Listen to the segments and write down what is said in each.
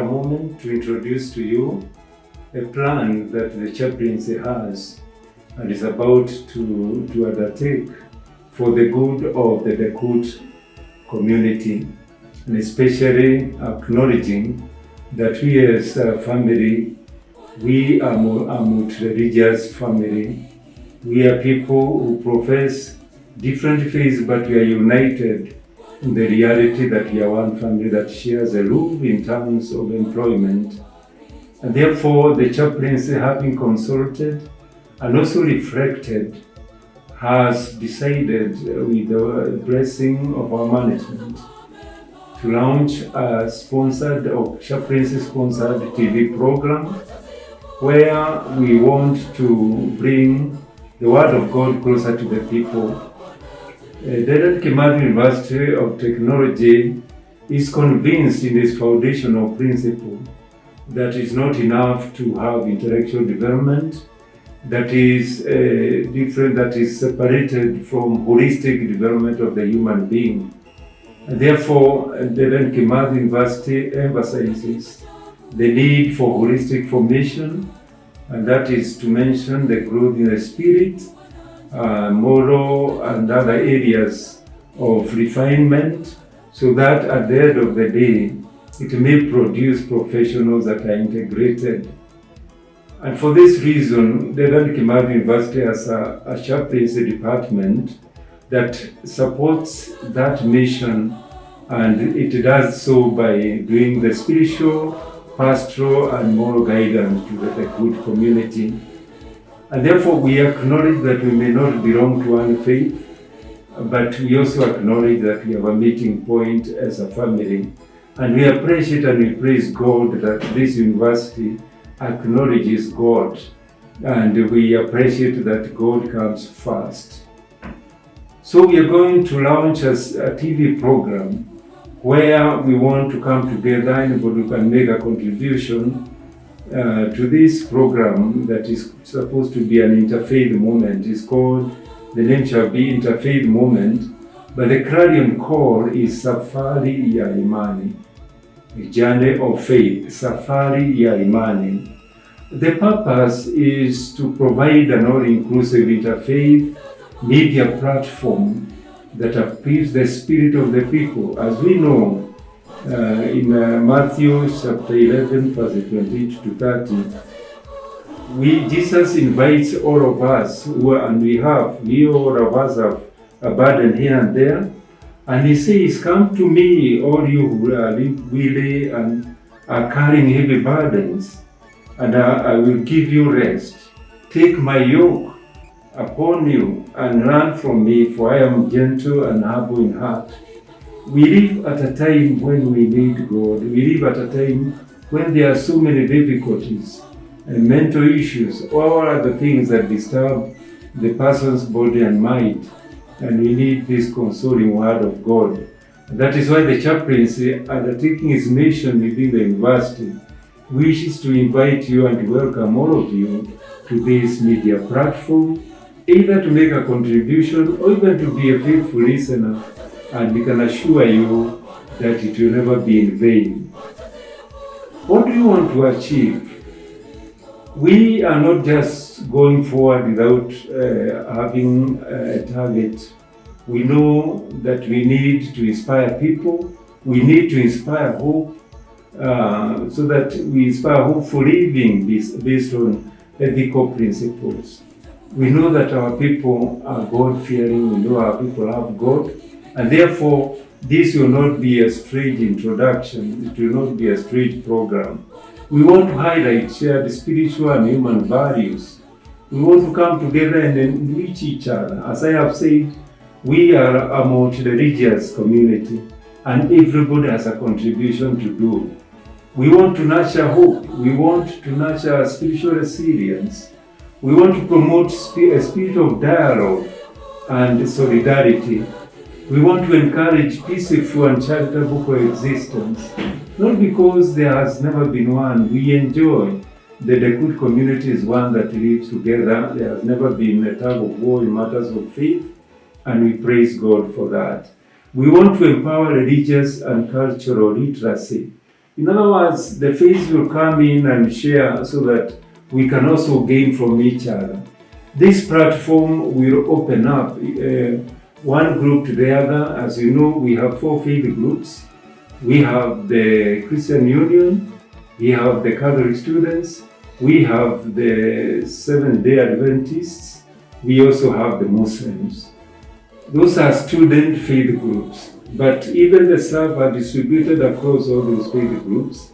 moment to introduce to you a plan that the chaplaincy has and is about to undertake for the good of the DeKUT community, and especially acknowledging that we as a family, we are a multi-religious family. We are people who profess different faiths, but we are united in the reality that we are one family that shares a roof in terms of employment. And therefore, the chaplaincy, having consulted and also reflected, has decided with the blessing of our management to launch a chaplaincy-sponsored TV program where we want to bring the Word of God closer to the people. Dedan Kimathi University of Technology is convinced in its foundational principle that it's not enough to have intellectual development that is different, that is separated from holistic development of the human being. And therefore, Dedan Kimathi University emphasizes the need for holistic formation, and that is to mention the growth in the spirit, moral and other areas of refinement, so that at the end of the day, it may produce professionals that are integrated. And for this reason, Dedan Kimathi University has a Chaplaincy Department that supports that mission, and it does so by doing the spiritual, pastoral and moral guidance to the DeKUT community. And therefore we acknowledge that we may not belong to one faith, but we also acknowledge that we have a meeting point as a family. And we appreciate and we praise God that this university acknowledges God, and we appreciate that God comes first. So we are going to launch a TV program where we want to come together, anybody who can make a contribution to this program that is supposed to be an interfaith moment. It's called, the name shall be Interfaith Moment, but the clarion call is Safari Ya Imani, a journey of faith, Safari Ya Imani. The purpose is to provide an all-inclusive interfaith media platform that appeals the spirit of the people. As we know, in Matthew chapter 11, verse 28 to 30, Jesus invites all of us, we all of us have a burden here and there, and he says, "Come to me, all you who are weary and are carrying heavy burdens, and I will give you rest. Take my yoke upon you and learn from me, for I am gentle and humble in heart." We live at a time when we need God. We live at a time when there are so many difficulties and mental issues, all other things that disturb the person's body and mind, and we need this consoling word of God. That is why the chaplaincy, undertaking its mission within the university, wishes to invite you and to welcome all of you to this media platform, either to make a contribution or even to be a faithful listener, and we can assure you that it will never be in vain. What do you want to achieve? We are not just going forward without having a target. We know that we need to inspire people, we need to inspire hope, so that we inspire hope for living based on ethical principles. We know that our people are God-fearing, we know our people love God, and therefore this will not be a straight introduction, it will not be a straight program. We want to highlight shared spiritual and human values. We want to come together and enrich each other. As I have said, we are a multi-religious community, and everybody has a contribution to do. We want to nurture hope. We want to nurture spiritual resilience. We want to promote a spirit of dialogue and solidarity. We want to encourage peaceful and charitable coexistence, not because there has never been one. We enjoy the DeKUT community is one that lives together. There has never been a tug of war in matters of faith, and we praise God for that. We want to empower religious and cultural literacy In other words, the faith will come in and share so that we can also gain from each other. This platform will open up one group to the other. As you know, we have 4 faith groups. We have the Christian Union, we have the Catholic students, we have the Seventh-day Adventists, we also have the Muslims. Those are student faith groups, but even the staff are distributed across all those faith groups,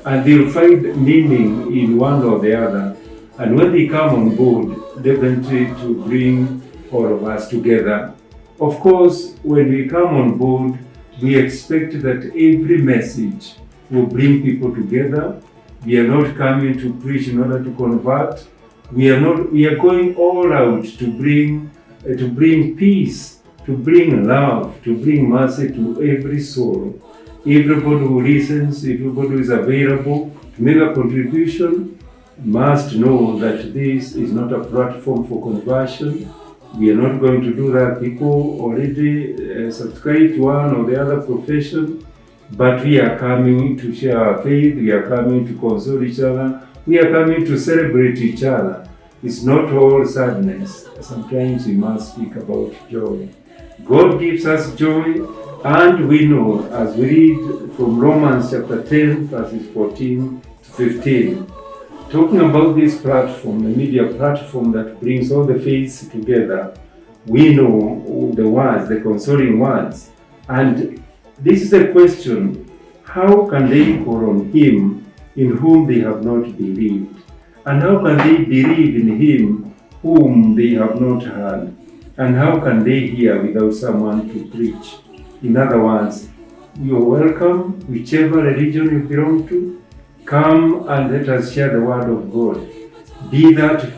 and they'll find meaning in one or the other. And when they come on board, definitely to bring all of us together. Of course, when we come on board, we expect that every message will bring people together. We are not coming to preach in order to convert. We are going all out to bring peace, to bring love, to bring mercy to every soul. Everybody who listens, everybody who is available to make a contribution must know that this is not a platform for conversion. We are not going to do that. People already subscribe to one or the other profession, but we are coming to share our faith, we are coming to console each other, we are coming to celebrate each other. It's not all sadness. Sometimes we must speak about joy. God gives us joy, and we know, as we read from Romans chapter 10, verses 14 to 15, talking about this platform, the media platform that brings all the faiths together, we know the words, the consoling words. And this is the question: how can they call on Him in whom they have not believed? And how can they believe in Him whom they have not heard? And how can they hear without someone to preach? In other words, you are welcome, whichever religion you belong to. Come and let us share the word of God. Be that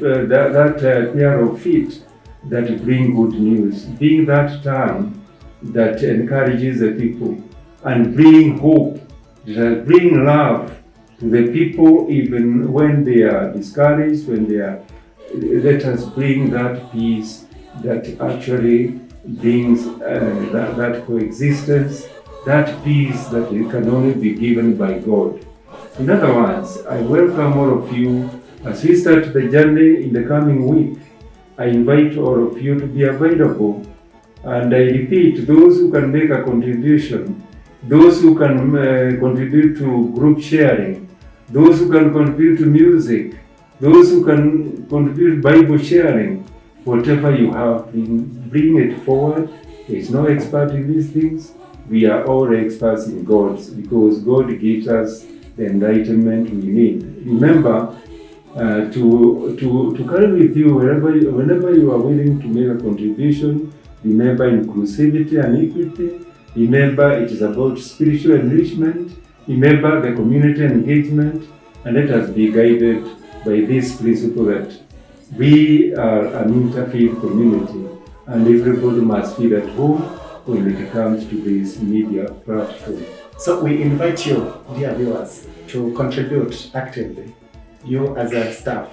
pair of feet that bring good news. Be that tongue that encourages the people and bring hope, that bring love to the people even when they are discouraged, let us bring that peace that actually brings that coexistence, that peace that can only be given by God. In other words, I welcome all of you as we start the journey in the coming week. I invite all of you to be available, and I repeat, those who can make a contribution, those who can contribute to group sharing, those who can contribute to music, those who can contribute Bible sharing, whatever you have, bring it forward. There is no expert in these things. We are all experts in God, because God gives us the enlightenment we need. Remember to carry with you whenever you are willing to make a contribution. Remember inclusivity and equity. Remember it is about spiritual enrichment. Remember the community engagement, and let us be guided by this principle that we are an interfaith community, and everybody must feel at home when it comes to this media platform. So we invite you, dear viewers, to contribute actively. You as a staff,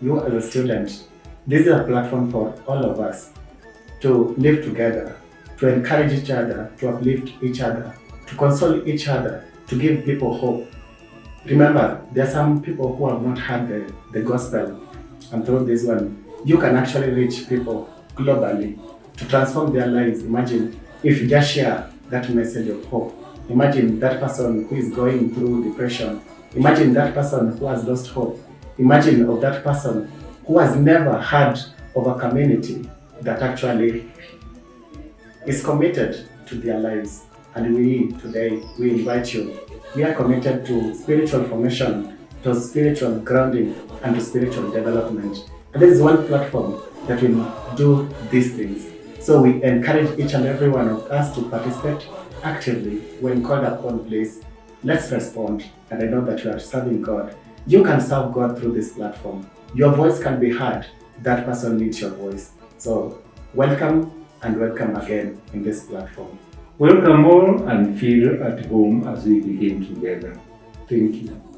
you as a student. This is a platform for all of us to live together, to encourage each other, to uplift each other, to console each other, to give people hope. Remember, there are some people who have not heard the gospel, and through this one, you can actually reach people globally to transform their lives. Imagine if you just share that message of hope. Imagine that person who is going through depression. Imagine that person who has lost hope. Imagine of that person who has never heard of a community that actually is committed to their lives. And today, we invite you. We are committed to spiritual formation, to spiritual grounding, and to spiritual development. And this is one platform that will do these things. So we encourage each and every one of us to participate actively. When called upon, please, let's respond. And I know that you are serving God. You can serve God through this platform. Your voice can be heard. That person needs your voice. So welcome, and welcome again in this platform. Welcome all, and feel at home as we begin together. Thank you.